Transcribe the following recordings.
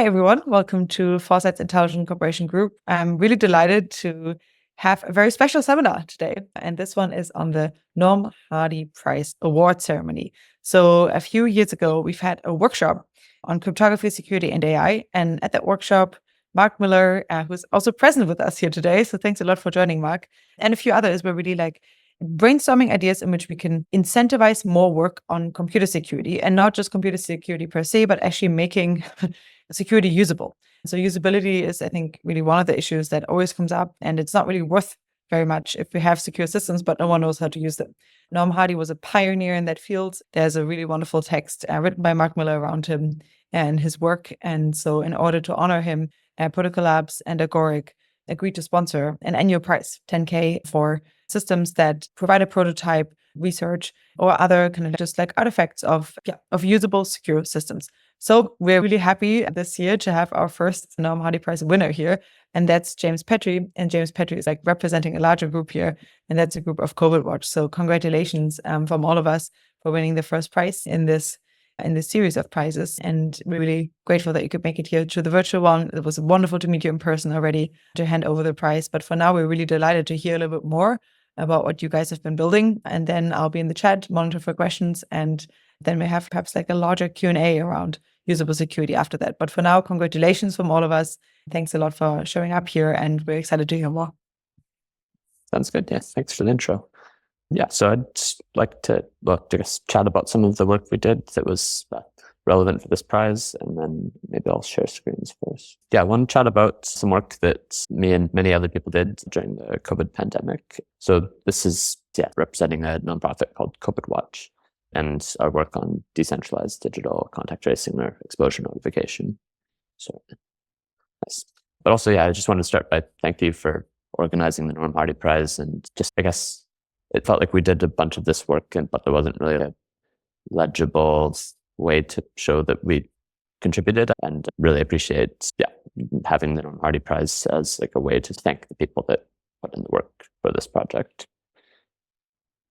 Hi, everyone. Welcome to Foresight's Intelligent Corporation Group. I'm really delighted to have a very special seminar today. And this one is on the Norm Hardy Prize Award ceremony. So a few years ago, we've had a workshop on cryptography, security, and AI. And at that workshop, Mark Miller, who's also present with us here today. So thanks a lot for joining, Mark. And a few others were really brainstorming ideas in which we can incentivize more work on computer security, and not just computer security per se, but actually making security usable. So usability is, I think, really one of the issues that always comes up, and it's not really worth very much if we have secure systems, but no one knows how to use them. Norm Hardy was a pioneer in that field. There's a really wonderful text written by Mark Miller around him and his work. And so in order to honor him, Protocol Labs and Agoric agreed to sponsor an annual prize, 10K, for systems that provide a prototype, research, or other kind of just like artifacts of usable secure systems. So we're really happy this year to have our first Norm Hardy Prize winner here, and that's James Petrie. And James Petrie is representing a larger group here, and that's a group of COVID Watch. So congratulations from all of us for winning the first prize in this series of prizes. And we're really grateful that you could make it here to the virtual one. It was wonderful to meet you in person already to hand over the prize. But for now, we're really delighted to hear a little bit more about what you guys have been building. And then I'll be in the chat, monitor for questions. And then we have perhaps a larger Q&A around usable security after that. But for now, congratulations from all of us. Thanks a lot for showing up here, and we're excited to hear more. Sounds good. Yes, thanks for the intro. Yeah, so I'd like to just chat about some of the work we did that was relevant for this prize, and then maybe I'll share screens first. Yeah, I want to chat about some work that me and many other people did during the COVID pandemic. So this is representing a nonprofit called COVID Watch, and our work on decentralized digital contact tracing or exposure notification. So nice. But also, I just want to start by thanking you for organizing the Norm Hardy Prize, and just, I guess, it felt like we did a bunch of this work, but there wasn't really a legible way to show that we contributed, and really appreciate having the Norm Hardy Prize as a way to thank the people that put in the work for this project.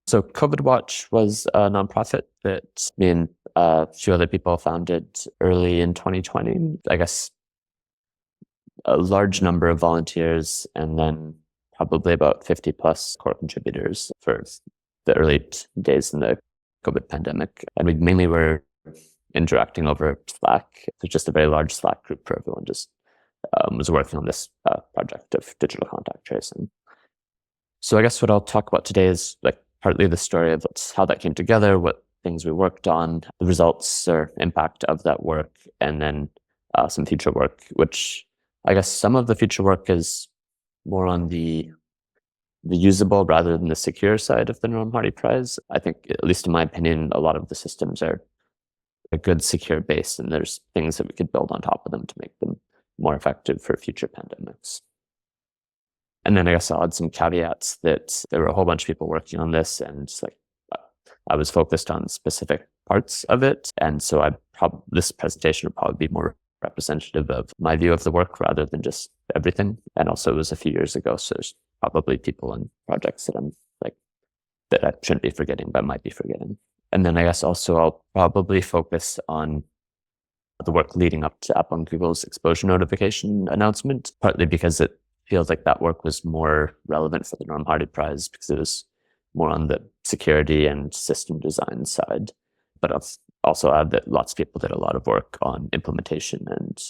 So COVID Watch was a nonprofit that me and a few other people founded early in 2020. I guess a large number of volunteers, and then probably about 50 plus core contributors for the early days in the COVID pandemic. And we mainly were interacting over Slack. It was just a very large Slack group for everyone just was working on this project of digital contact tracing. So I guess what I'll talk about today is partly the story of how that came together, what things we worked on, the results or impact of that work, and then some future work, which I guess some of the future work is more on the usable rather than the secure side of the Norm Hardy Prize. I think, at least in my opinion, a lot of the systems are a good secure base, and there's things that we could build on top of them to make them more effective for future pandemics. And then I guess I'll add some caveats that there were a whole bunch of people working on this, and I was focused on specific parts of it. And so this presentation would probably be more representative of my view of the work rather than just everything. And also it was a few years ago, so there's probably people and projects that I shouldn't be forgetting, but might be forgetting. And then I guess also I'll probably focus on the work leading up to Apple and Google's exposure notification announcement, partly because it feels like that work was more relevant for the Norm Hardy Prize because it was more on the security and system design side. But I'll also add that lots of people did a lot of work on implementation and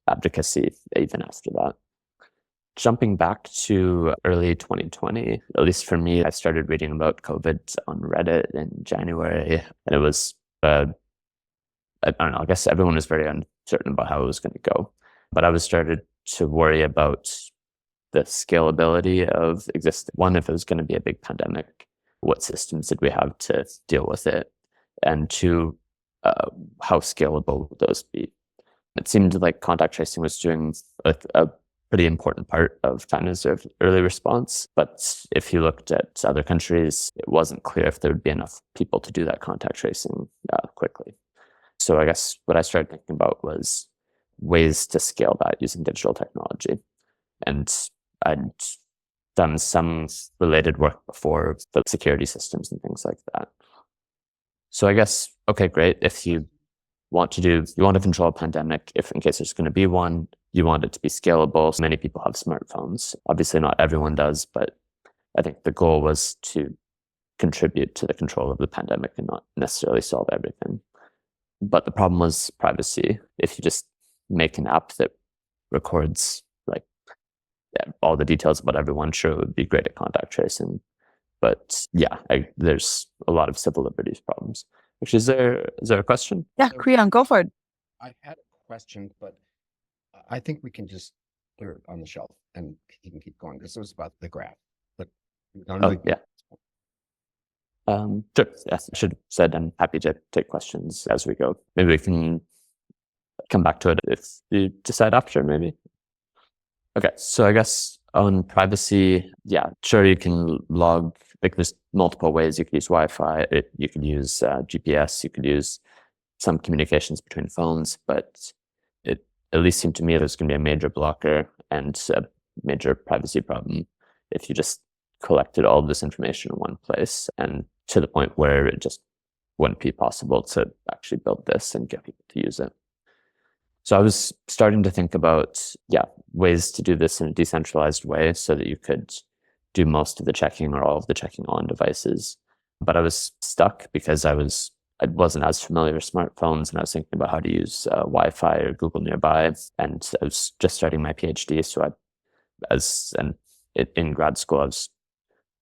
advocacy even after that. Jumping back to early 2020, at least for me, I started reading about COVID on Reddit in January, and it was, I don't know, I guess everyone was very uncertain about how it was going to go. But I was started to worry about the scalability of existing. One, if it was going to be a big pandemic, what systems did we have to deal with it? And two, how scalable would those be? It seemed like contact tracing was doing a pretty important part of China's early response. But if you looked at other countries, it wasn't clear if there would be enough people to do that contact tracing quickly. So I guess what I started thinking about was ways to scale that using digital technology. And I'd done some related work before, the security systems and things like that. So I guess, okay, great. If you want to control a pandemic. If in case there's going to be one, you want it to be scalable. So many people have smartphones. Obviously not everyone does, but I think the goal was to contribute to the control of the pandemic and not necessarily solve everything. But the problem was privacy. If you just make an app that records all the details about everyone, sure, it would be great at contact tracing. But yeah, there's a lot of civil liberties problems. Which is there a question? Yeah, Creon, go for it. I had a question, but I think we can just clear it on the shelf and you can keep going. This was about the graph, but yeah. Sure. Yes, I should have said I'm happy to take questions as we go. Maybe we can come back to it if you decide after, maybe. Okay, so I guess on privacy, yeah, sure, you can log, there's multiple ways. You could use Wi-Fi, you could use GPS, you could use some communications between phones, but it at least seemed to me there's going to be a major blocker and a major privacy problem if you just collected all of this information in one place, and to the point where it just wouldn't be possible to actually build this and get people to use it. So I was starting to think about, ways to do this in a decentralized way so that you could do most of the checking or all of the checking on devices. But I was stuck because I wasn't as familiar with smartphones, and I was thinking about how to use Wi-Fi or Google Nearby. And I was just starting my PhD, so in grad school, I was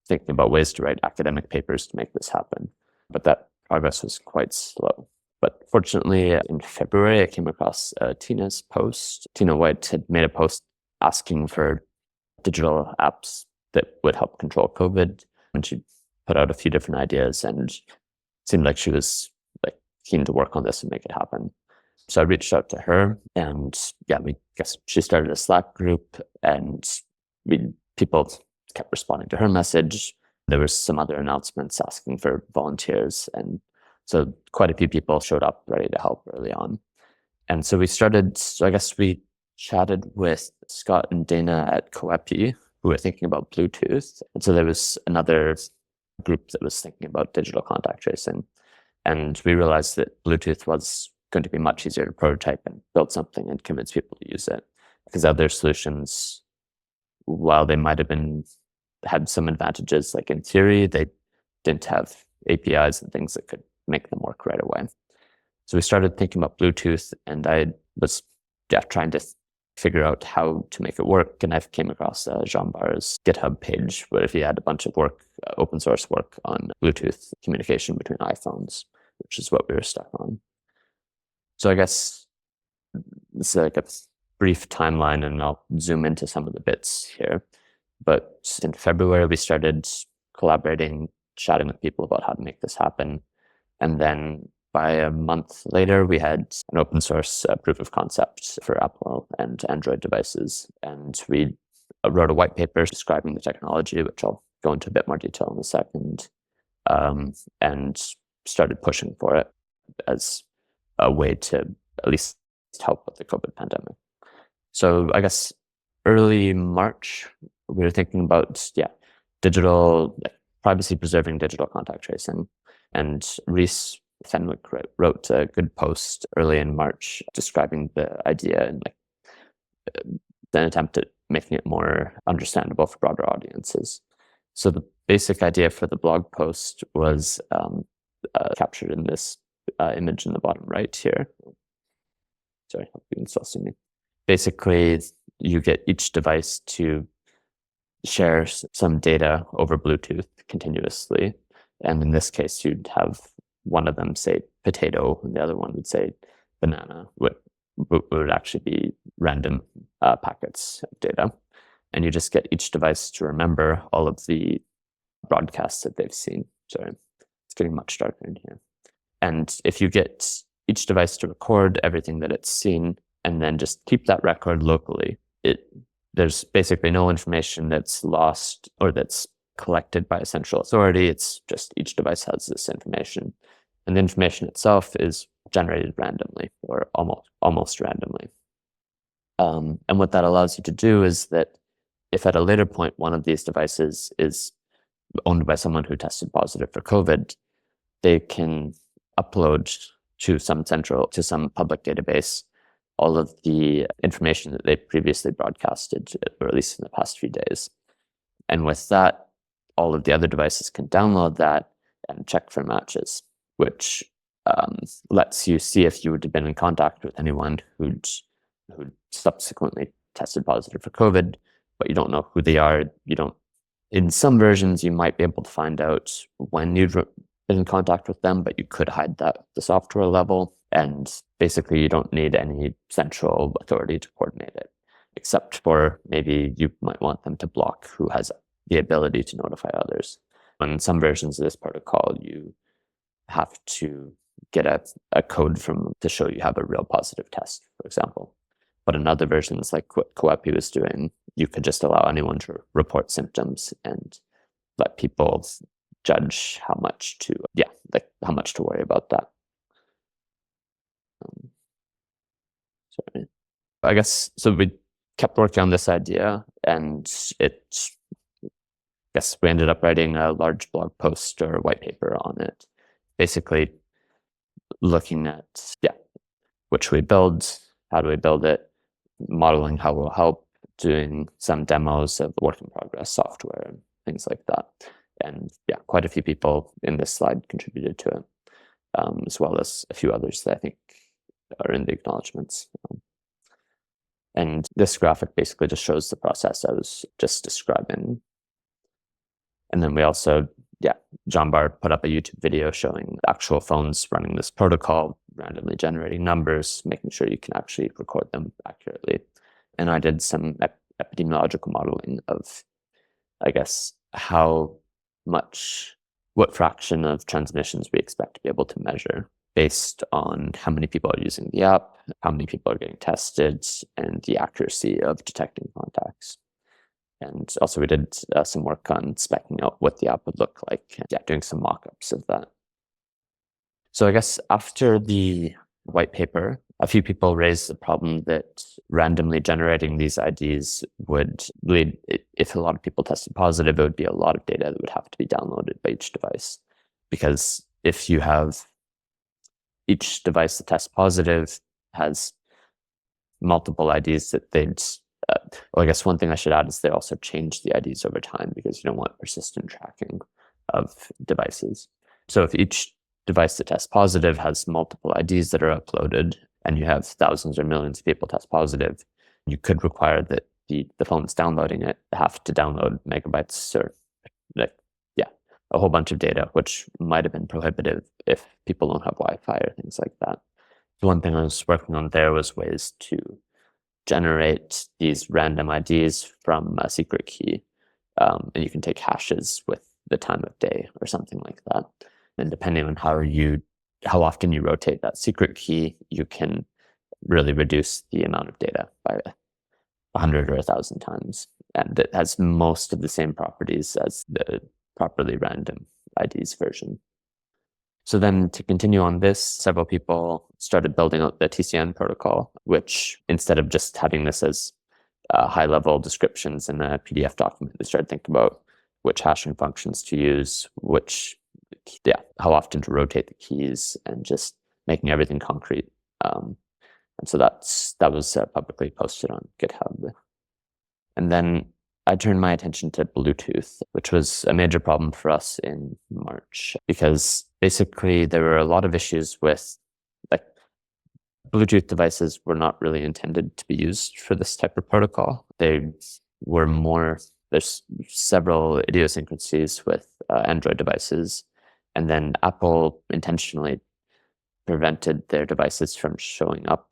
thinking about ways to write academic papers to make this happen. But that progress was quite slow. But fortunately, in February, I came across Tina's post. Tina White had made a post asking for digital apps that would help control COVID. And she put out a few different ideas, and it seemed like she was keen to work on this and make it happen. So I reached out to her, and she started a Slack group, and people kept responding to her message. There were some other announcements asking for volunteers, and so quite a few people showed up ready to help early on. And so we chatted with Scott and Dana at COEPI, who were thinking about Bluetooth. And so there was another group that was thinking about digital contact tracing. And we realized that Bluetooth was going to be much easier to prototype and build something and convince people to use it. Because other solutions, while they might have had some advantages, like in theory, they didn't have APIs and things that could make them work right away. So we started thinking about Bluetooth, and I was trying to figure out how to make it work. And I came across Jean Barre's GitHub page, where he had a bunch of open source work on Bluetooth communication between iPhones, which is what we were stuck on. So I guess this is like a brief timeline, and I'll zoom into some of the bits here. But in February, we started collaborating, chatting with people about how to make this happen. And then by a month later, we had an open source proof of concept for Apple and Android devices. And we wrote a white paper describing the technology, which I'll go into a bit more detail in a second, and started pushing for it as a way to at least help with the COVID pandemic. So I guess early March, we were thinking about, digital, privacy-preserving digital contact tracing. And Reese Fenwick wrote a good post early in March describing the idea and an attempt at making it more understandable for broader audiences. So the basic idea for the blog post was captured in this image in the bottom right here. Sorry, hope you can still see me. Basically, you get each device to share some data over Bluetooth continuously. And in this case, you'd have one of them say potato, and the other one would say banana, would actually be random packets of data. And you just get each device to remember all of the broadcasts that they've seen. Sorry, it's getting much darker in here. And if you get each device to record everything that it's seen, and then just keep that record locally, there's basically no information that's lost or that's collected by a central authority. It's just each device has this information, and the information itself is generated randomly or almost randomly. And what that allows you to do is that if at a later point one of these devices is owned by someone who tested positive for COVID, they can upload to some public database all of the information that they previously broadcasted, or at least in the past few days. And with that, all of the other devices can download that and check for matches, which lets you see if you would have been in contact with anyone who'd subsequently tested positive for COVID, but you don't know who they are. In some versions, you might be able to find out when you'd been in contact with them, but you could hide that at the software level. And basically, you don't need any central authority to coordinate it, except for maybe you might want them to block who has the ability to notify others. In some versions of this protocol, you have to get a code to show you have a real positive test, for example. But in other versions, like what Coepi was doing, you could just allow anyone to report symptoms and let people judge how much to worry about that. Sorry. I guess, so we kept working on this idea, and we ended up writing a large blog post or white paper on it, basically looking at, which we build, how do we build it, modeling how we'll help, doing some demos of the work in progress software and things like that. And quite a few people in this slide contributed to it, as well as a few others that I think are in the acknowledgements. And this graphic basically just shows the process I was just describing. And then we also, John Barr put up a YouTube video showing actual phones running this protocol, randomly generating numbers, making sure you can actually record them accurately. And I did some epidemiological modeling of, I guess, what fraction of transmissions we expect to be able to measure based on how many people are using the app, how many people are getting tested, and the accuracy of detecting contacts. And also we did some work on speccing out what the app would look like, doing some mock-ups of that. So I guess after the white paper, a few people raised the problem that randomly generating these IDs would lead, if a lot of people tested positive, it would be a lot of data that would have to be downloaded by each device. Because if you have each device that tests positive has multiple IDs that they'd, I guess one thing I should add is they also change the IDs over time, because you don't want persistent tracking of devices. So if each device that tests positive has multiple IDs that are uploaded, and you have thousands or millions of people test positive, you could require that the phones downloading it have to download megabytes or a whole bunch of data, which might have been prohibitive if people don't have Wi-Fi or things like that. The one thing I was working on there was ways to generate these random IDs from a secret key. And you can take hashes with the time of day or something like that. And depending on how often you rotate that secret key, you can really reduce the amount of data by 100 or 1,000 times. And it has most of the same properties as the properly random IDs version. So then to continue on this, several people started building out the TCN protocol, which instead of just having this as high-level descriptions in a PDF document, they started thinking about which hashing functions to use, how often to rotate the keys, and just making everything concrete. And so that was publicly posted on GitHub. And then I turned my attention to Bluetooth, which was a major problem for us in March, because basically there were a lot of issues with Bluetooth devices were not really intended to be used for this type of protocol. There's several idiosyncrasies with Android devices, and then Apple intentionally prevented their devices from showing up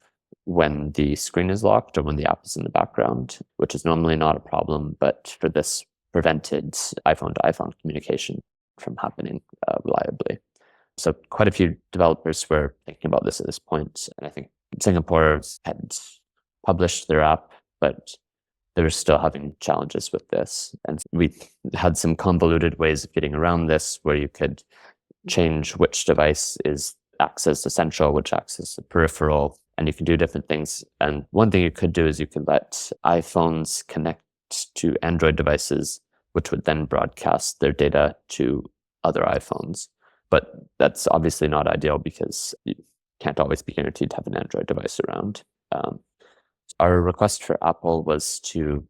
when the screen is locked or when the app is in the background, which is normally not a problem, but for this prevented iPhone to iPhone communication from happening reliably. So quite a few developers were thinking about this at this point. And I think Singapore had published their app, but they were still having challenges with this. And we had some convoluted ways of getting around this, where you could change which device acts as essential, which acts as a peripheral, and you can do different things. And one thing you could do is you could let iPhones connect to Android devices, which would then broadcast their data to other iPhones. But that's obviously not ideal, because can't always be guaranteed to have an Android device around. Our request for Apple was to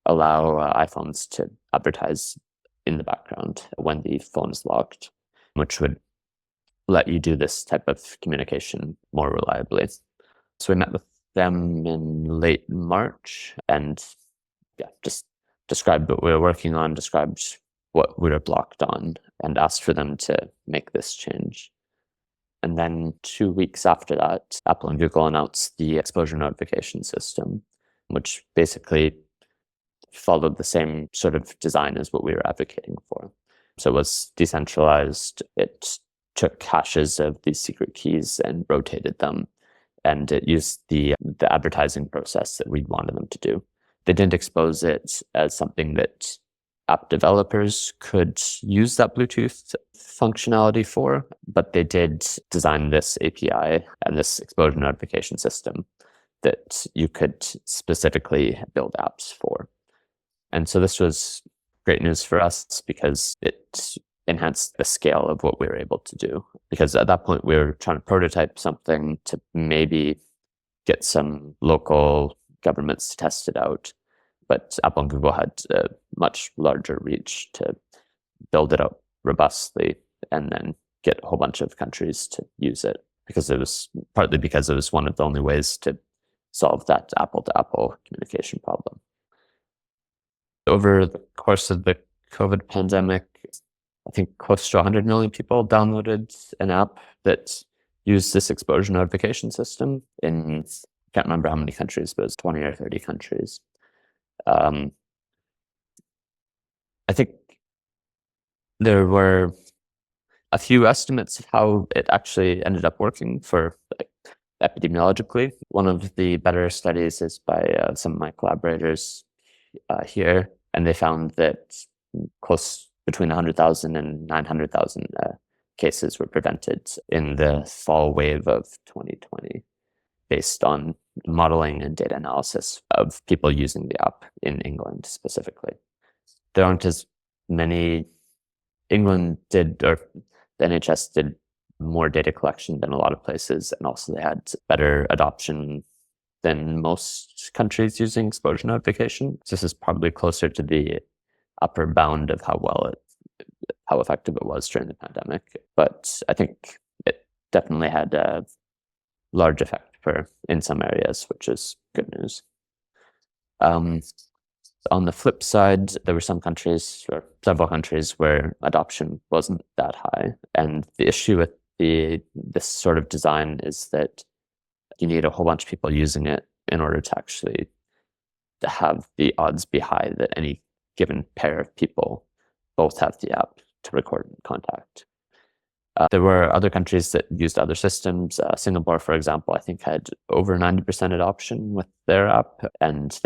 allow iPhones to advertise in the background when the phone is locked, which would let you do this type of communication more reliably. So we met with them in late March and just described what we were working on, described what we were blocked on, and asked for them to make this change. And then 2 weeks after that, Apple and Google announced the exposure notification system, which basically followed the same sort of design as what we were advocating for. So it was decentralized. It took hashes of these secret keys and rotated them. And it used the advertising process that we wanted them to do. They didn't expose it as something that app developers could use that Bluetooth functionality for, but they did design this API and this exposure notification system that you could specifically build apps for. And so this was great news for us because it enhanced the scale of what we were able to do. Because at that point, we were trying to prototype something to maybe get some local governments to test it out. But Apple and Google had a much larger reach to build it up robustly and then get a whole bunch of countries to use it, because it was partly because it was one of the only ways to solve that Apple-to-Apple communication problem. Over the course of the COVID pandemic, I think close to 100 million people downloaded an app that used this exposure notification system in, I can't remember how many countries, but it was 20 or 30 countries. I think there were a few estimates of how it actually ended up working for epidemiologically. One of the better studies is by some of my collaborators here, and they found that close between 100,000 and 900,000 cases were prevented in the fall wave of 2020 based on modeling and data analysis of people using the app in England specifically. There aren't as many. England did, or the NHS did more data collection than a lot of places, and also they had better adoption than most countries using exposure notification. So this is probably closer to the upper bound of how effective it was during the pandemic. But I think it definitely had a large effect in some areas, which is good news. On the flip side, there were some countries, or several countries, where adoption wasn't that high. And the issue with this sort of design is that you need a whole bunch of people using it in order to actually have the odds be high that any given pair of people both have the app to record and contact. There were other countries that used other systems. Singapore, for example, I think had over 90% adoption with their app, and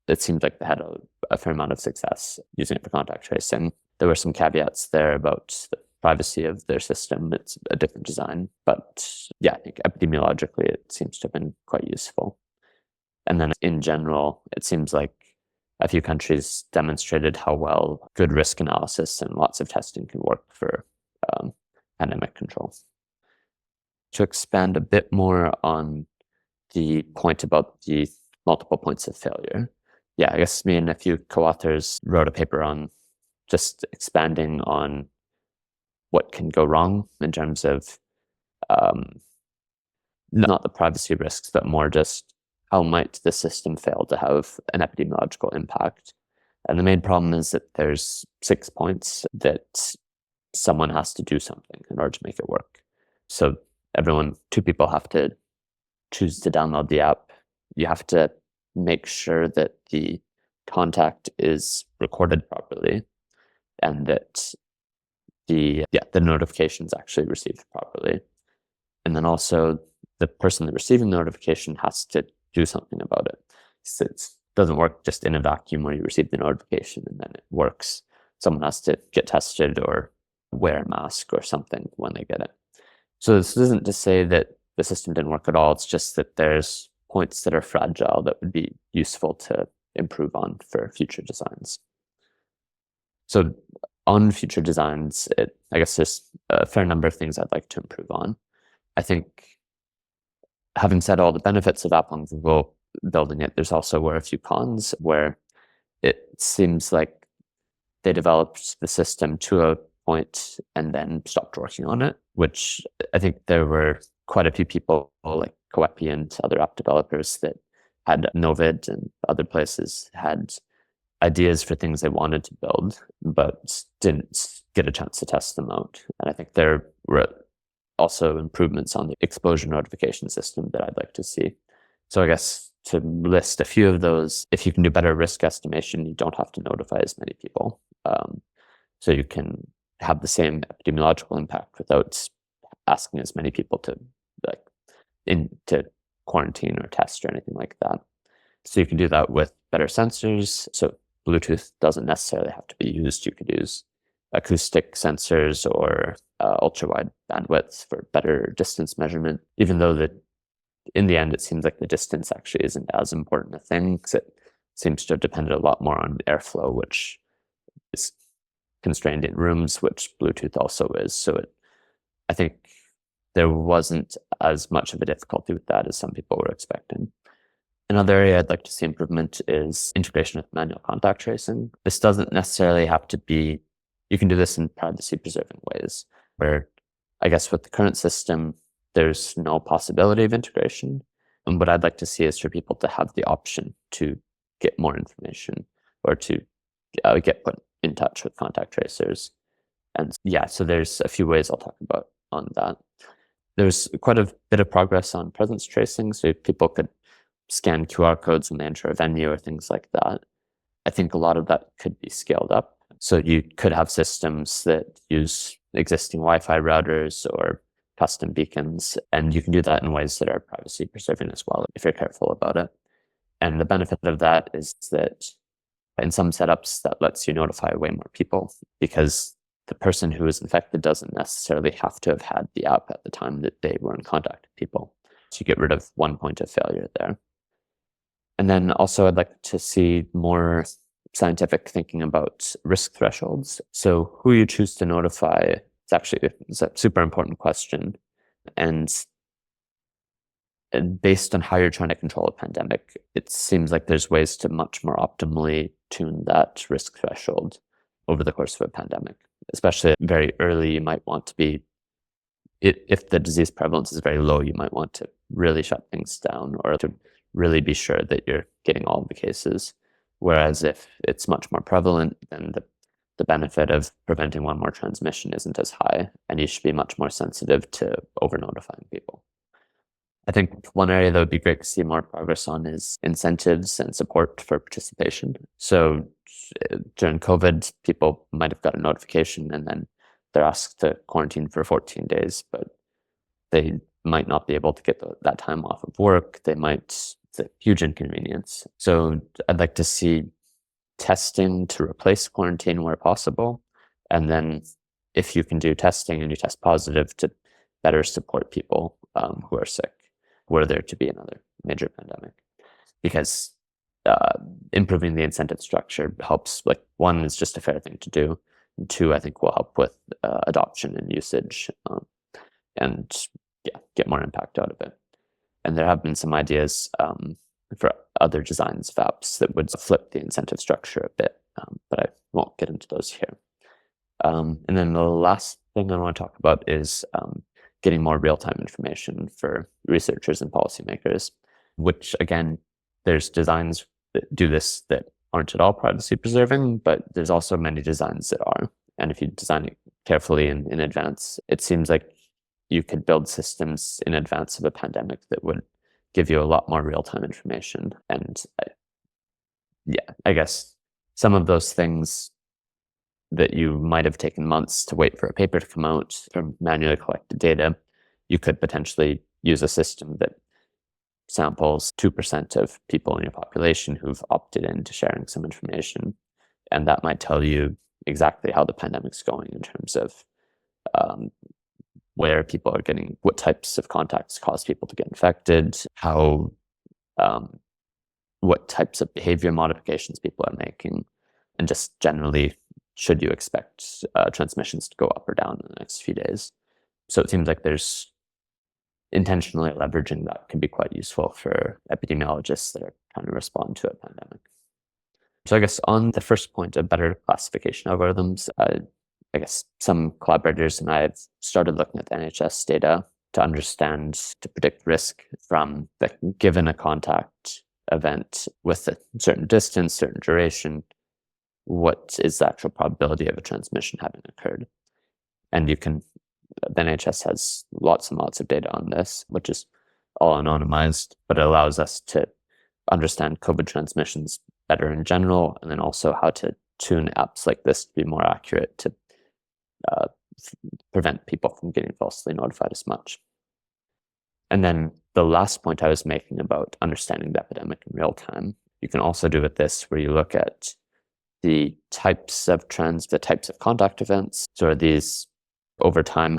it seemed like they had a fair amount of success using it for contact tracing. There were some caveats there about the privacy of their system. It's a different design, but yeah, I think epidemiologically it seems to have been quite useful. And then in general, it seems like a few countries demonstrated how well good risk analysis and lots of testing can work for pandemic control. To expand a bit more on the point about the multiple points of failure, I guess me and a few co-authors wrote a paper on just expanding on what can go wrong in terms of not the privacy risks, but more just how might the system fail to have an epidemiological impact. And the main problem is that there's 6 points that someone has to do something in order to make it work. So 2 people have to choose to download the app. You have to make sure that the contact is recorded properly and that the notification is actually received properly. And then also the person that receiving the notification has to do something about it. So it doesn't work just in a vacuum where you receive the notification and then it works. Someone has to get tested or wear a mask or something when they get it. So this isn't to say that the system didn't work at all. It's just that there's points that are fragile that would be useful to improve on for future designs. So on future designs, I guess there's a fair number of things I'd like to improve on. I think having said all the benefits of Apple and Google building it, there's also were a few cons where it seems like they developed the system to a point and then stopped working on it, which I think there were quite a few people like Koepi and other app developers that had Novid and other places had ideas for things they wanted to build, but didn't get a chance to test them out. And I think there were also improvements on the exposure notification system that I'd like to see. So I guess to list a few of those, if you can do better risk estimation, you don't have to notify as many people. So you can have the same epidemiological impact without asking as many people to into quarantine or test or anything like that. So you can do that with better sensors. So Bluetooth doesn't necessarily have to be used. You could use acoustic sensors or ultra wide bandwidth for better distance measurement, even though in the end, it seems like the distance actually isn't as important a thing, because it seems to have depended a lot more on airflow, which is constrained in rooms, which Bluetooth also is. So I think there wasn't as much of a difficulty with that as some people were expecting. Another area I'd like to see improvement is integration with manual contact tracing. This doesn't necessarily have to be, you can do this in privacy-preserving ways, where I guess with the current system, there's no possibility of integration. And what I'd like to see is for people to have the option to get more information or to get put in touch with contact tracers. And yeah, so there's a few ways I'll talk about on that. There's quite a bit of progress on presence tracing, so people could scan QR codes when they enter a venue or things like that. I think a lot of that could be scaled up. So you could have systems that use existing Wi-Fi routers or custom beacons, and you can do that in ways that are privacy preserving as well, if you're careful about it. And the benefit of that is that in some setups, that lets you notify way more people, because the person who is infected doesn't necessarily have to have had the app at the time that they were in contact with people. So you get rid of one point of failure there. And then also I'd like to see more scientific thinking about risk thresholds. So who you choose to notify is a super important question. And based on how you're trying to control a pandemic, it seems like there's ways to much more optimally tune that risk threshold over the course of a pandemic. Especially very early, you might want to be, if the disease prevalence is very low, you might want to really shut things down or to really be sure that you're getting all of the cases. Whereas if it's much more prevalent, then the benefit of preventing one more transmission isn't as high, and you should be much more sensitive to over-notifying people. I think one area that would be great to see more progress on is incentives and support for participation. So during COVID, people might have got a notification and then they're asked to quarantine for 14 days, but they might not be able to get that time off of work. It's a huge inconvenience. So I'd like to see testing to replace quarantine where possible. And then if you can do testing and you test positive, to better support people who are sick, were there to be another major pandemic. Because improving the incentive structure helps, like, one, is just a fair thing to do. And two, I think will help with adoption and usage and get more impact out of it. And there have been some ideas for other designs of apps that would flip the incentive structure a bit, but I won't get into those here. And then the last thing I want to talk about is getting more real-time information for researchers and policymakers, which, again, there's designs that do this that aren't at all privacy preserving, but there's also many designs that are. And if you design it carefully in advance, it seems like you could build systems in advance of a pandemic that would give you a lot more real-time information. And I guess some of those things that you might have taken months to wait for a paper to come out from manually collected data, you could potentially use a system that samples 2% of people in your population who've opted into sharing some information. And that might tell you exactly how the pandemic's going in terms of where people are getting, what types of contacts cause people to get infected, how, what types of behavior modifications people are making, and just generally, should you expect transmissions to go up or down in the next few days. So it seems like there's intentionally leveraging that can be quite useful for epidemiologists that are trying to respond to a pandemic. So I guess on the first point of better classification algorithms, I guess some collaborators and I have started looking at the NHS data to understand, to predict risk from given a contact event with a certain distance, certain duration, what is the actual probability of a transmission having occurred? And the NHS has lots and lots of data on this, which is all anonymized, but it allows us to understand COVID transmissions better in general, and then also how to tune apps like this to be more accurate to prevent people from getting falsely notified as much. And then the last point I was making about understanding the epidemic in real time, you can also do with this where you look at the types of contact events. So are these over time,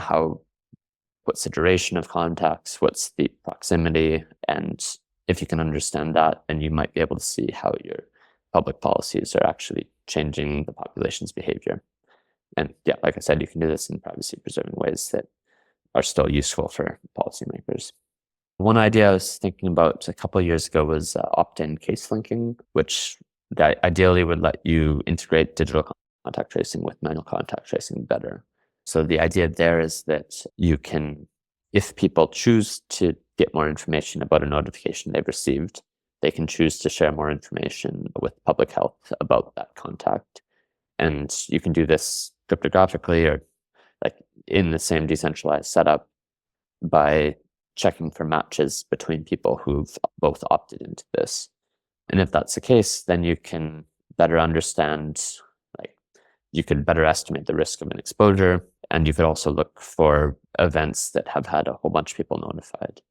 what's the duration of contacts, what's the proximity, and if you can understand that, then you might be able to see how your public policies are actually changing the population's behavior. And yeah, like I said, you can do this in privacy-preserving ways that are still useful for policymakers. One idea I was thinking about a couple of years ago was opt-in case linking, which ideally would let you integrate digital contact tracing with manual contact tracing better. So the idea there is that you can, if people choose to get more information about a notification they've received, they can choose to share more information with public health about that contact. And you can do this cryptographically or like in the same decentralized setup by checking for matches between people who've both opted into this. And if that's the case, then you can better understand, you could better estimate the risk of an exposure. And you could also look for events that have had a whole bunch of people notified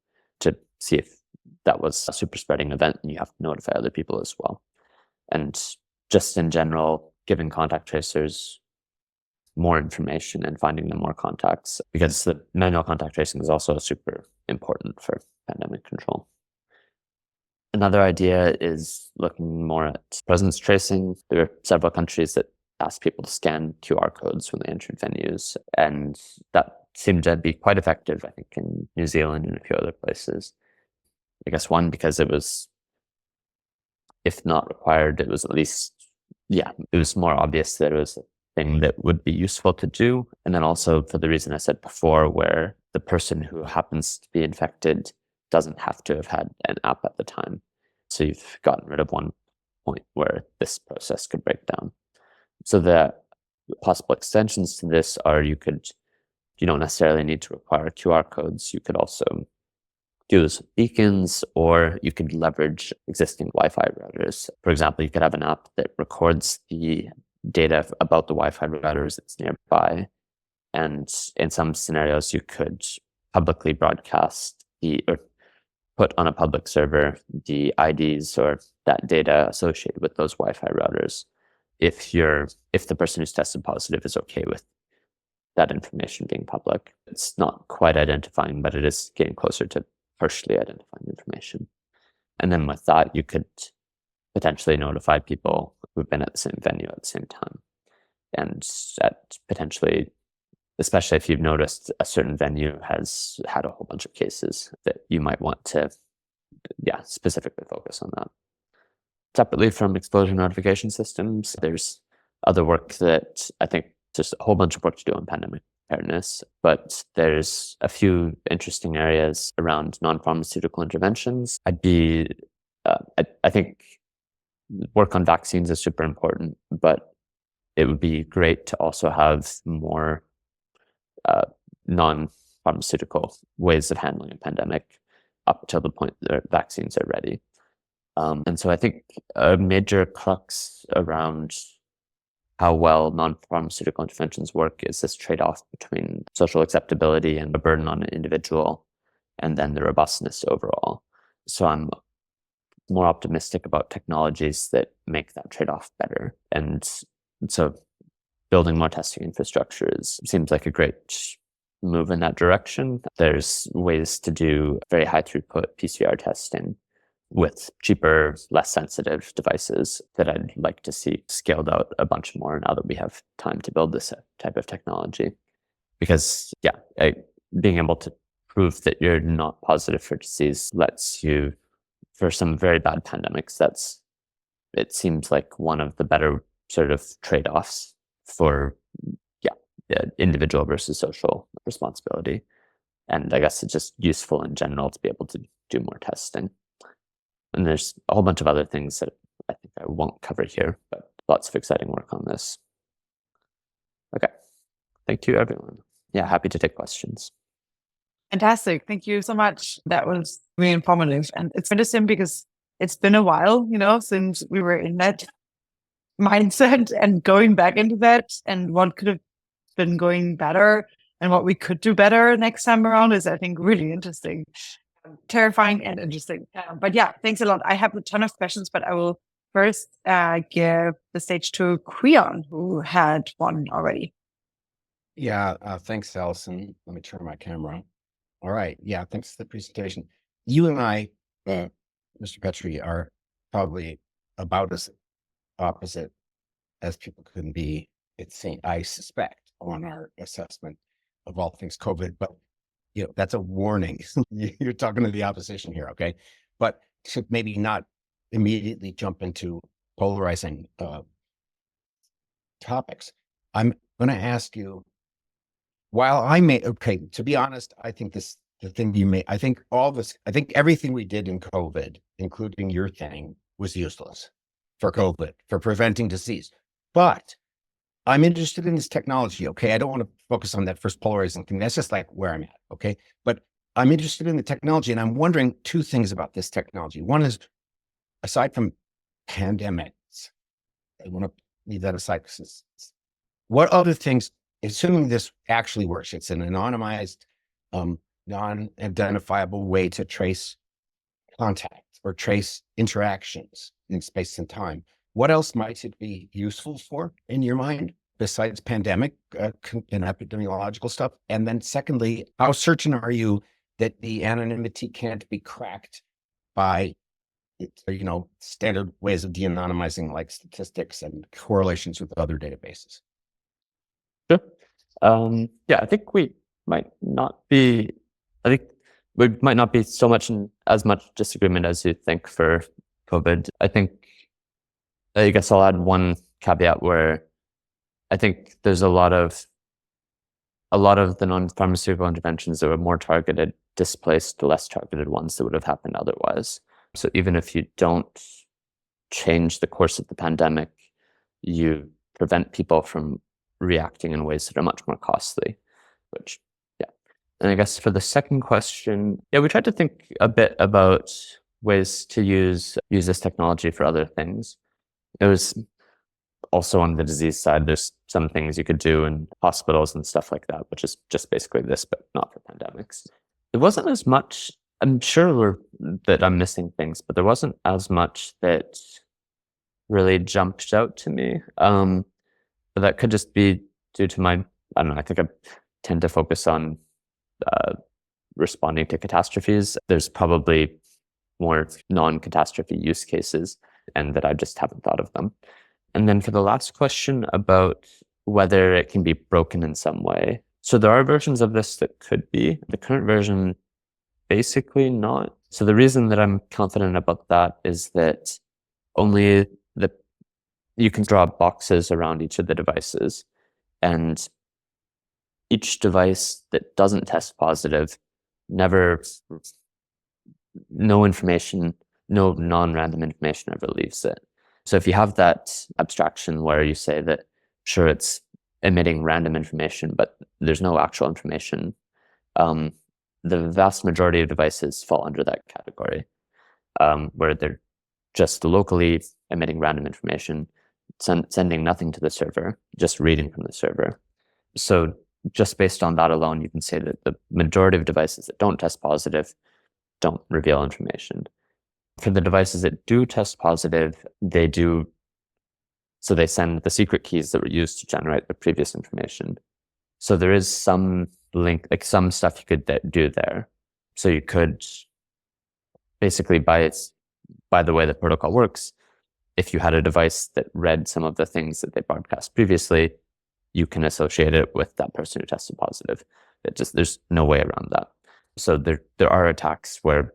to see if that was a super spreading event and you have to notify other people as well. And just in general, giving contact tracers more information and finding them more contacts, because the manual contact tracing is also super important for pandemic control. Another idea is looking more at presence tracing. There are several countries that ask people to scan QR codes when they entered venues, and that seemed to be quite effective, I think, in New Zealand and a few other places. I guess one, because it was, if not required, it was at least, it was more obvious that it was a thing that would be useful to do. And then also for the reason I said before, where the person who happens to be infected doesn't have to have had an app at the time. So you've gotten rid of one point where this process could break down. So the possible extensions to this are you don't necessarily need to require QR codes. You could also do this with beacons, or you could leverage existing Wi-Fi routers. For example, you could have an app that records the data about the Wi-Fi routers that's nearby. And in some scenarios, you could publicly broadcast or put on a public server the IDs or that data associated with those Wi-Fi routers if the person who's tested positive is okay with that information being public. It's not quite identifying, but it is getting closer to partially identifying information. And then with that, you could potentially notify people who've been at the same venue at the same time. And that potentially, especially if you've noticed a certain venue has had a whole bunch of cases, that you might want to, specifically focus on that. Separately from exposure notification systems, there's other work that I think there's a whole bunch of work to do on pandemic preparedness, but there's a few interesting areas around non-pharmaceutical interventions. I think work on vaccines is super important, but it would be great to also have more non-pharmaceutical ways of handling a pandemic up till the point that vaccines are ready. And so I think a major crux around how well non-pharmaceutical interventions work is this trade-off between social acceptability and the burden on an individual, and then the robustness overall. So I'm more optimistic about technologies that make that trade-off better. And so building more testing infrastructure seems like a great move in that direction. There's ways to do very high throughput PCR testing with cheaper, less sensitive devices that I'd like to see scaled out a bunch more now that we have time to build this type of technology. Because being able to proof that you're not positive for disease lets you, for some very bad pandemics, it seems like one of the better sort of trade-offs for individual versus social responsibility. And I guess it's just useful in general to be able to do more testing. And there's a whole bunch of other things that I think I won't cover here, but lots of exciting work on this. Okay. Thank you, everyone. Yeah, happy to take questions. Fantastic. Thank you so much. That was really informative. And it's interesting because it's been a while, since we were in that mindset and going back into that, and what could have been going better and what we could do better next time around is, I think, really interesting, terrifying and interesting. But yeah, thanks a lot. I have a ton of questions, but I will first give the stage to Creon, who had one already. Yeah, thanks, Allison. Let me turn my camera on. All right. Yeah, thanks for the presentation. You and I, Mr. Petrie, are probably about as opposite as people can be, I suspect, on our assessment of all things COVID. But, that's a warning. You're talking to the opposition here, okay? But to maybe not immediately jump into polarizing topics, I'm going to ask you, to be honest, I think I think everything we did in COVID, including your thing, was useless for COVID, for preventing disease. But I'm interested in this technology, okay? I don't want to focus on that first polarizing thing. That's just like where I'm at, okay? But I'm interested in the technology, and I'm wondering two things about this technology. One is, aside from pandemics, I want to leave that aside. What other things, assuming this actually works, it's an anonymized, non-identifiable way to trace contact or trace interactions in space and time. What else might it be useful for in your mind besides pandemic and epidemiological stuff? And then secondly, how certain are you that the anonymity can't be cracked by, standard ways of de-anonymizing, like statistics and correlations with other databases? Sure. I think we might not be so much in as much disagreement as you think for COVID. I guess I'll add one caveat where I think there's a lot of the non-pharmaceutical interventions that were more targeted displaced the less targeted ones that would have happened otherwise. So even if you don't change the course of the pandemic, you prevent people from reacting in ways that are much more costly, And I guess for the second question, we tried to think a bit about ways to use this technology for other things. It was also on the disease side, there's some things you could do in hospitals and stuff like that, which is just basically this, but not for pandemics. It wasn't as much, I'm sure that I'm missing things, but there wasn't as much that really jumped out to me. But that could just be due to I think I tend to focus on responding to catastrophes. There's probably more non-catastrophe use cases, and that I just haven't thought of them. And then for the last question about whether it can be broken in some way. So there are versions of this that could be. The current version, basically not. So the reason that I'm confident about that is that you can draw boxes around each of the devices, and each device that doesn't test positive, no non-random information ever leaves it. So if you have that abstraction where you say that, sure, it's emitting random information, but there's no actual information, the vast majority of devices fall under that category, where they're just locally emitting random information, sending nothing to the server, just reading from the server. So just based on that alone, you can say that the majority of devices that don't test positive don't reveal information. For the devices that do test positive, they send the secret keys that were used to generate the previous information. So there is some link, like some stuff you could do there. So you could basically, by the way the protocol works, if you had a device that read some of the things that they broadcast previously, you can associate it with that person who tested positive. There's no way around that. So there are attacks where,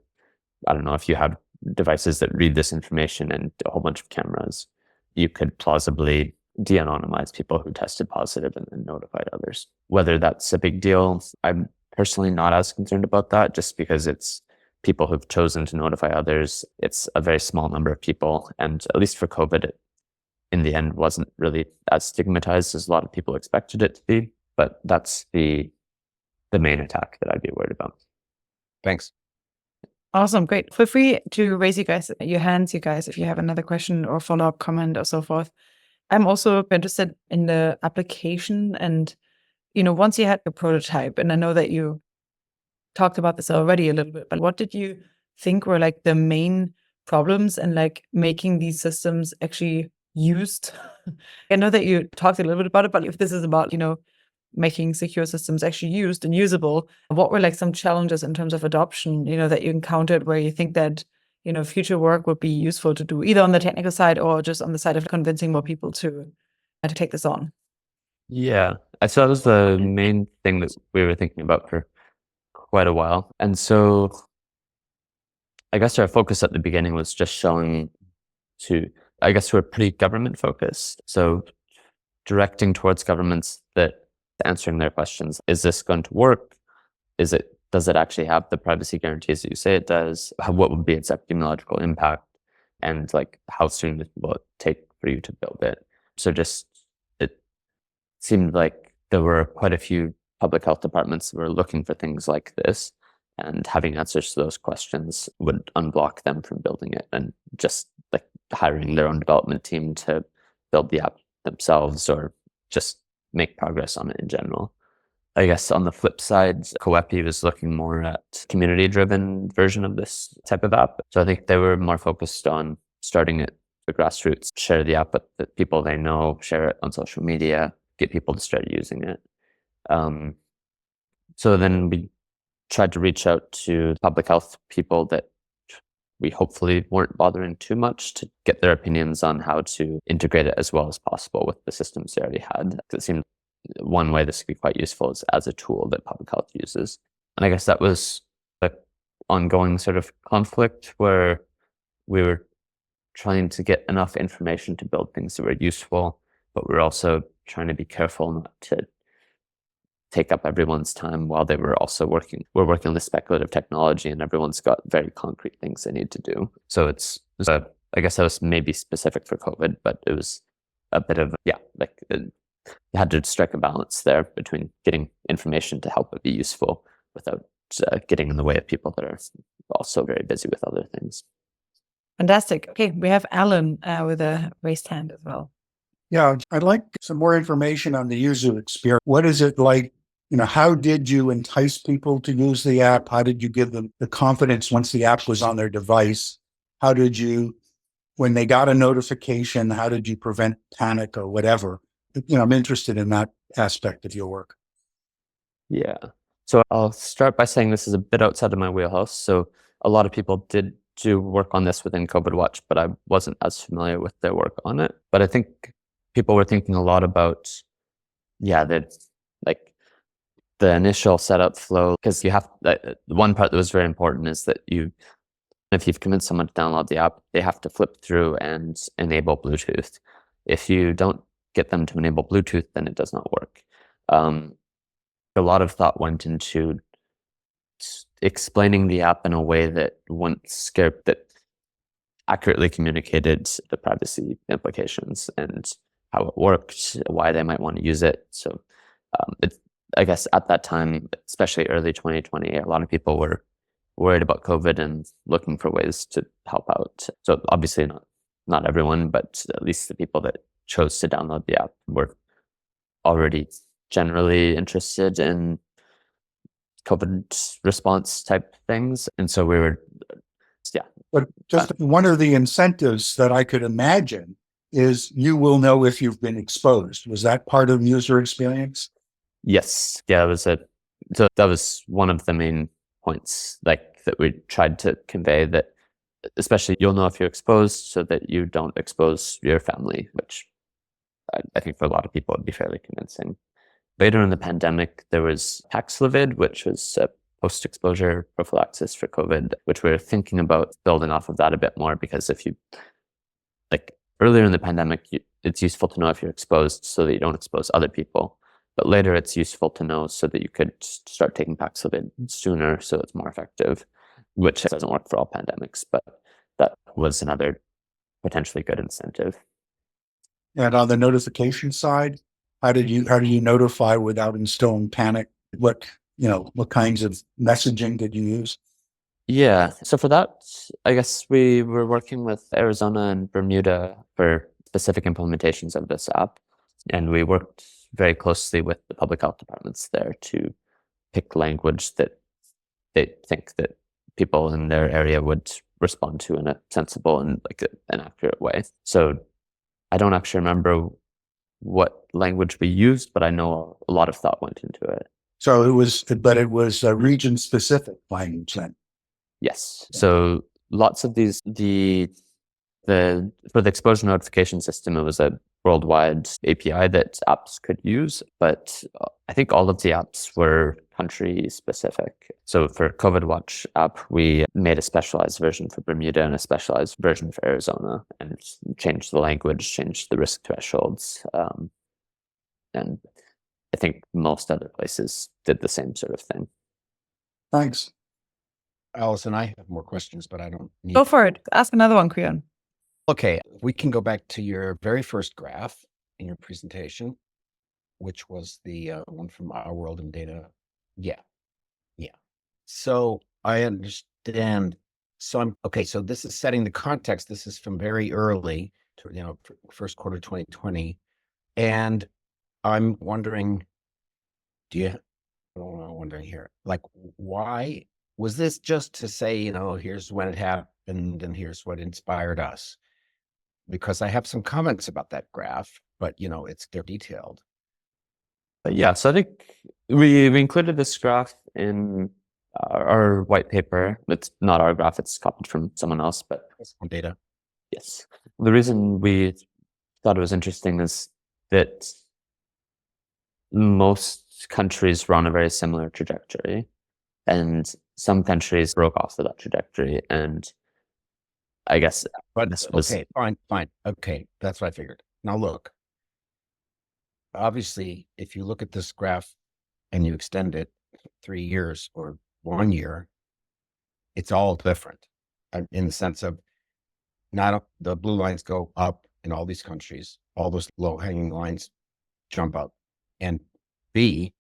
I don't know, if you have devices that read this information and a whole bunch of cameras, you could plausibly de-anonymize people who tested positive and then notified others. Whether that's a big deal, I'm personally not as concerned about that, just because it's people who've chosen to notify others. It's a very small number of people. And at least for COVID, it, in the end, wasn't really as stigmatized as a lot of people expected it to be. But that's the main attack that I'd be worried about. Thanks. Awesome. Great. Feel free to raise your hands, you guys, if you have another question or follow-up comment or so forth. I'm also interested in the application and, once you had your prototype, and I know that you talked about this already a little bit, but what did you think were like the main problems in like making these systems actually used? I know that you talked a little bit about it, but if this is about, making secure systems actually used and usable, what were like some challenges in terms of adoption, that you encountered where you think that, future work would be useful to do, either on the technical side or just on the side of convincing more people to take this on? Yeah, so that was the main thing that we were thinking about for quite a while. And so I guess our focus at the beginning was just showing I guess we're pretty government focused. So directing towards governments that answering their questions. Is this going to work? Does it actually have the privacy guarantees that you say it does? What would be its epidemiological impact? And like, how soon will it take for you to build it? So just, it seemed like there were quite a few public health departments that were looking for things like this, and having answers to those questions would unblock them from building it, and just like hiring their own development team to build the app themselves or just make progress on it in general. I guess on the flip side, COEPI was looking more at community-driven version of this type of app. So I think they were more focused on starting at the grassroots, share the app with the people they know, share it on social media, get people to start using it. So then we tried to reach out to public health people that we hopefully weren't bothering too much to get their opinions on how to integrate it as well as possible with the systems they already had. It seemed one way this could be quite useful is as a tool that public health uses. And I guess that was an ongoing sort of conflict where we were trying to get enough information to build things that were useful, but we're also trying to be careful not to take up everyone's time while they were also working. We're working on the speculative technology, and everyone's got very concrete things they need to do. So I guess that was maybe specific for COVID, but it was a bit of, you had to strike a balance there between getting information to help it be useful without getting in the way of people that are also very busy with other things. Fantastic. Okay, we have Alan with a raised hand as well. Yeah, I'd like some more information on the user experience. What is it like? How did you entice people to use the app? How did you give them the confidence once the app was on their device? How did you, when they got a notification, how did you prevent panic or whatever? I'm interested in that aspect of your work. Yeah. So I'll start by saying this is a bit outside of my wheelhouse. So a lot of people did do work on this within COVID Watch, but I wasn't as familiar with their work on it. But I think people were thinking a lot about, the initial setup flow, because you have, one part that was very important is that if you've convinced someone to download the app, they have to flip through and enable Bluetooth. If you don't get them to enable Bluetooth, then it does not work. A lot of thought went into explaining the app in a way that that accurately communicated the privacy implications and how it worked, why they might want to use it. So I guess at that time, especially early 2020, a lot of people were worried about COVID and looking for ways to help out. So obviously not everyone, but at least the people that chose to download the app were already generally interested in COVID response type things. And so we were, But just one of the incentives that I could imagine is you will know if you've been exposed. Was that part of user experience? Yes. Yeah, so that was one of the main points, that we tried to convey, that especially you'll know if you're exposed so that you don't expose your family, which I think for a lot of people would be fairly convincing. Later in the pandemic, there was Paxlovid, which was a post-exposure prophylaxis for COVID, which we're thinking about building off of that a bit more, because if you, like earlier in the pandemic, it's useful to know if you're exposed so that you don't expose other people. But later it's useful to know so that you could start taking Paxlovid sooner so it's more effective, which doesn't work for all pandemics, but that was another potentially good incentive. And on the notification side, how do you notify without instilling panic? What kinds of messaging did you use? Yeah, so for that, I guess we were working with Arizona and Bermuda for specific implementations of this app. And we worked very closely with the public health departments there to pick language that they think that people in their area would respond to in a sensible and an accurate way. So I don't actually remember what language we used, but I know a lot of thought went into it. So it was region specific language then. Yes. So lots of these, for the exposure notification system, it was a worldwide API that apps could use, but I think all of the apps were country specific. So for COVID Watch app, we made a specialized version for Bermuda and a specialized version for Arizona, and changed the language, changed the risk thresholds. And I think most other places did the same sort of thing. Thanks. Allison, I have more questions, but I don't need. Go for it. Ask another one, Creon. Okay, we can go back to your very first graph in your presentation, which was the one from Our World in Data. Yeah. So I understand. So so this is setting the context. This is from very early to, first quarter 2020. And I'm wondering, I'm wondering here, like, why was this just to say, here's when it happened and here's what inspired us? Because I have some comments about that graph, but they're detailed. Yeah, so I think we included this graph in our white paper. It's not our graph, it's copied from someone else, but It's on data. yes. The reason we thought it was interesting is that most countries were on a very similar trajectory, and some countries broke off of that trajectory. And I guess, But this was, okay, fine. Okay, that's what I figured. Now look, obviously, if you look at this graph and you extend it 3 years or 1 year, it's all different in the sense of not the blue lines go up in all these countries, all those low hanging lines jump up, and B,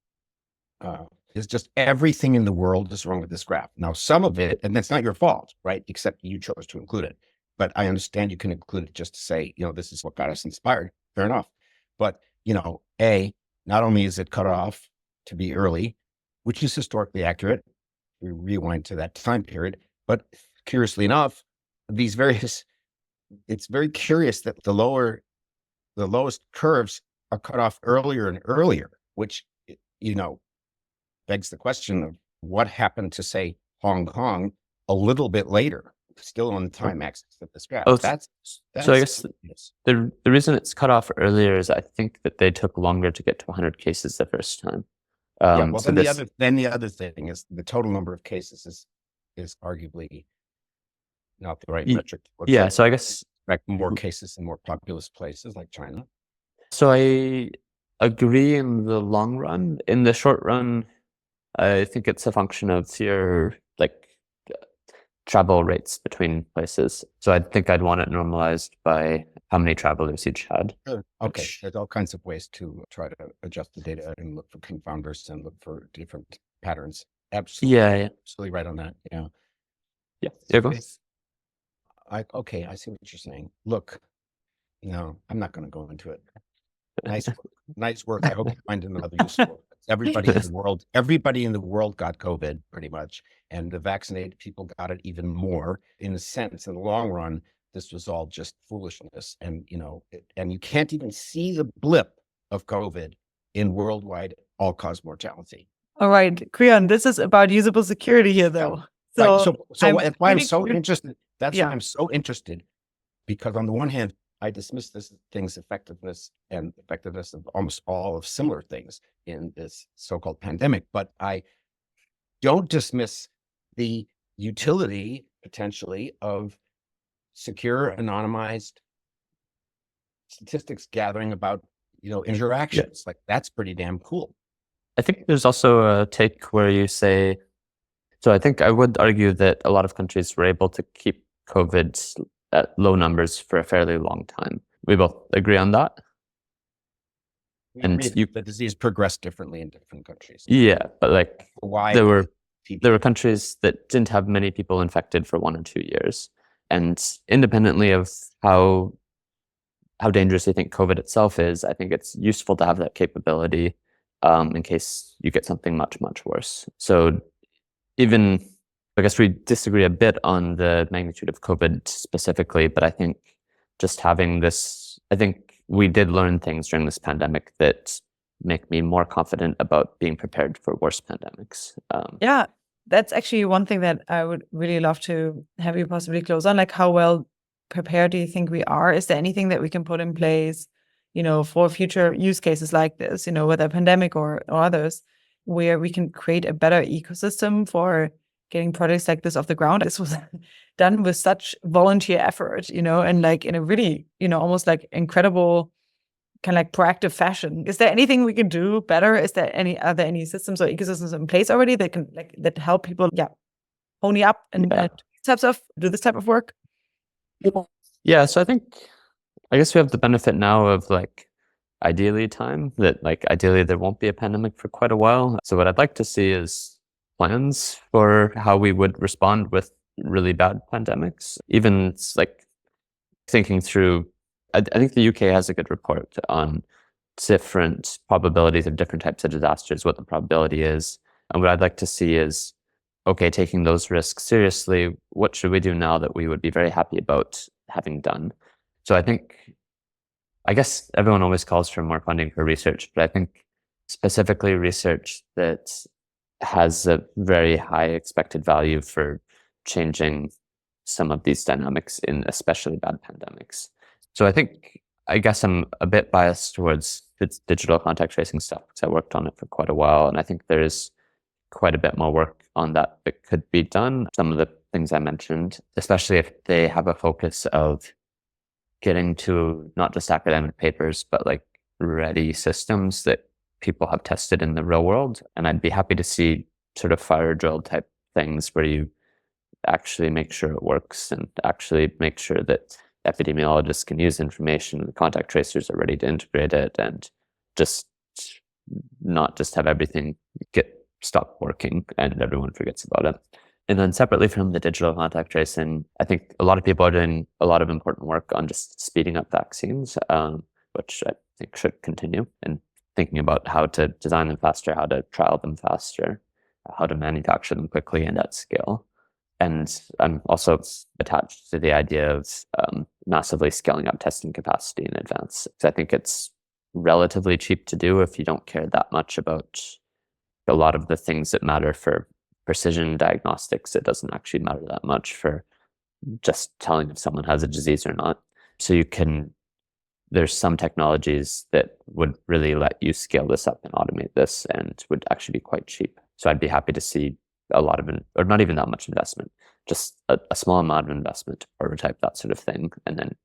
is just everything in the world is wrong with this graph. Now, some of it, and that's not your fault, right? Except you chose to include it. But I understand you can include it just to say, this is what got us inspired. Fair enough. But, A, not only is it cut off to be early, which is historically accurate, we rewind to that time period, but curiously enough, it's very curious that the lowest curves are cut off earlier and earlier, which, begs the question of what happened to, say, Hong Kong a little bit later, still on the time axis of this graph. Oh, That's so I guess the reason it's cut off earlier is I think that they took longer to get to 100 cases the first time. Well, so then the other thing is the total number of cases is arguably not the right metric. Yeah, so I guess more cases in more populous places like China. So I agree in the long run. In the short run, I think it's a function of your travel rates between places. So I think I'd want it normalized by how many travelers each had. Sure. Okay, there's all kinds of ways to try to adjust the data and look for confounders and look for different patterns. Absolutely. Yeah. Absolutely right on that. Yeah. You're going? Okay, I see what you're saying. Look, no, I'm not going to go into it. Nice work. I hope you find another useful. Everybody in the world got COVID pretty much, and the vaccinated people got it even more. In a sense, in the long run, this was all just foolishness, and and you can't even see the blip of COVID in worldwide all-cause mortality. All right, Creon, this is about usable security here, though. So that's why I'm so really interested. That's why I'm so interested, because on the one hand, I dismiss this thing's effectiveness of almost all of similar things in this so-called pandemic, but I don't dismiss the utility potentially of secure, anonymized statistics gathering about, interactions. Like that's pretty damn cool. I think there's also a take where you say, so I think I would argue that a lot of countries were able to keep COVID at low numbers for a fairly long time. We both agree on that. And the disease progressed differently in different countries. Yeah, but like why there were countries that didn't have many people infected for 1 or 2 years. And independently of how dangerous you think COVID itself is, I think it's useful to have that capability in case you get something much, much worse. So even, I guess we disagree a bit on the magnitude of COVID specifically, but I think just having this, I think we did learn things during this pandemic that make me more confident about being prepared for worse pandemics. Yeah, that's actually one thing that I would really love to have you possibly close on. Like, how well prepared do you think we are? Is there anything that we can put in place, for future use cases like this, whether a pandemic or others, where we can create a better ecosystem for getting projects like this off the ground? This was done with such volunteer effort, and like in a really, almost like incredible kind of like proactive fashion. Is there anything we can do better? Are there any systems or ecosystems in place already that can that help people, pony up and do this type of work? Yeah, so I guess we have the benefit now of like ideally time that like ideally there won't be a pandemic for quite a while. So what I'd like to see is plans for how we would respond with really bad pandemics. Even like thinking through, I think the UK has a good report on different probabilities of different types of disasters, what the probability is. And what I'd like to see is, okay, taking those risks seriously, what should we do now that we would be very happy about having done? So I guess everyone always calls for more funding for research, but I think specifically research that has a very high expected value for changing some of these dynamics in especially bad pandemics. So I guess I'm a bit biased towards the digital contact tracing stuff because I worked on it for quite a while, and I think there's quite a bit more work on that could be done. Some of the things I mentioned, especially if they have a focus of getting to not just academic papers, but like ready systems that people have tested in the real world. And I'd be happy to see sort of fire drill type things where you actually make sure it works and actually make sure that epidemiologists can use information, the contact tracers are ready to integrate it, and just not just have everything stop working and everyone forgets about it. And then separately from the digital contact tracing, I think a lot of people are doing a lot of important work on just speeding up vaccines, which I think should continue, and thinking about how to design them faster, how to trial them faster, how to manufacture them quickly and at scale. And I'm also attached to the idea of massively scaling up testing capacity in advance, because I think it's relatively cheap to do if you don't care that much about a lot of the things that matter for precision diagnostics. It doesn't actually matter that much for just telling if someone has a disease or not. So there's some technologies that would really let you scale this up and automate this and would actually be quite cheap. So I'd be happy to see a lot of, or not even that much investment, just a small amount of investment to prototype that sort of thing, and then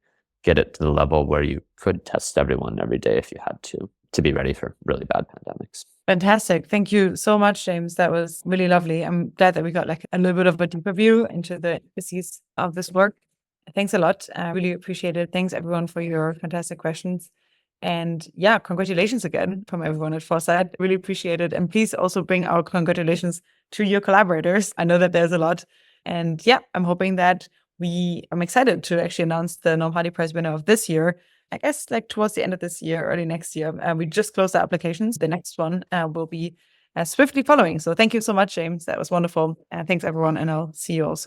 get it to the level where you could test everyone every day if you had to be ready for really bad pandemics. Fantastic. Thank you so much, James. That was really lovely. I'm glad that we got like a little bit of a deeper view into the intricacies of this work. Thanks a lot. I really appreciate it. Thanks everyone for your fantastic questions. And yeah, congratulations again from everyone at Foresight. Really appreciate it. And please also bring our congratulations to your collaborators. I know that there's a lot. And yeah, I'm hoping that I'm excited to actually announce the Norm Hardy Prize winner of this year. I guess like towards the end of this year, early next year. We just closed the applications. The next one will be swiftly following. So thank you so much, James. That was wonderful. Thanks everyone. And I'll see you also.